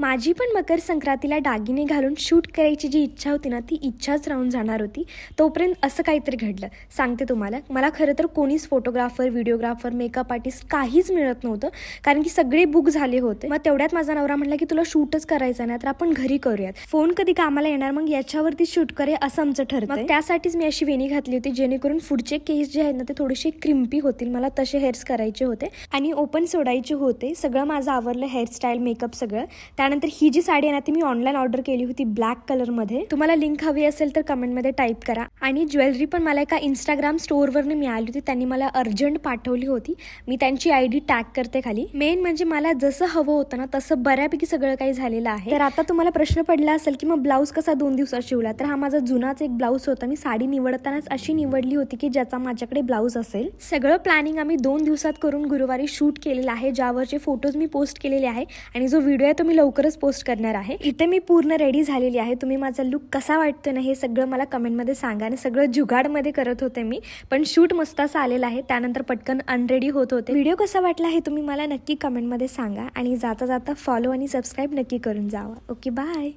माझी पण मकर संक्रांतीला दागिने घालून शूट करायची जी इच्छा होती ना, ती इच्छाच राहून जाणार होती. तोपर्यंत असं काहीतरी घडलं. सांगते तुम्हाला, मला खरं तर कोणीच फोटोग्राफर, व्हिडिओग्राफर, मेकअप आर्टिस्ट काहीच मिळत नव्हतं, कारण की सगळे बुक झाले होते. मग तेवढ्यात माझा नवरा म्हटला की तुला शूटच करायचं नाही तर आपण घरी करूयात, फोन कधी कामाला येणार, मग याच्यावरती शूट करे असं आमचं ठरतं. मग त्यासाठीच मी अशी वेणी घातली होती जेणेकरून पुढचे केस जे आहेत ना ते थोडेसे क्रिम्पी होतील. मला तसे हेअर्स करायचे होते आणि ओपन सोडायचे होते. सगळं माझं आवरलं, हेअरस्टाईल, मेकअप सगळं. त्यानंतर ही जी साडी आहे ना ती मी ऑनलाईन ऑर्डर केली होती ब्लॅक कलरमध्ये. तुम्हाला लिंक हवी असेल तर कमेंटमध्ये टाईप करा. आणि ज्वेलरी पण मला एका इंस्टाग्राम स्टोअरवरनं मिळाली होती, त्यांनी मला अर्जंट पाठवली होती. मी त्यांची ID टॅग करते खाली. मेन म्हणजे मला जसं हवं होतं ना तसं बऱ्यापैकी सगळं काही झालेलं आहे. तर आता तुम्हाला प्रश्न पडला असेल की मग ब्लाऊज कसा 2 दिवसात शिवला, तर हा माझा जुनाच एक ब्लाऊज होता. मी साडी निवडतानाच अशी निवडली होती की ज्याचा माझ्याकडे ब्लाऊज असेल. सगळं प्लॅनिंग आम्ही 2 दिवसात करून गुरुवारी शूट केलेलं आहे, ज्यावरचे फोटोज मी पोस्ट केलेले आहे आणि जो व्हिडिओ आहे तो मी लवकरच पोस्ट करणार आहे. इथे मी पूर्ण रेडी झालेली आहे. तुम्ही माझा लुक कसा वाटतो ना हे सगळं मला कमेंटमध्ये सांगा. आणि सगळं जुगाडमध्ये करत होते मी, पण शूट मस्त असं आलेलं आहे. त्यानंतर पटकन अनरेडी होत होते. व्हिडिओ कसा वाटला हे तुम्ही मला नक्की कमेंटमध्ये सांगा आणि जाता जाता फॉलो आणि सबस्क्राईब नक्की करून जावा. Okay, bye.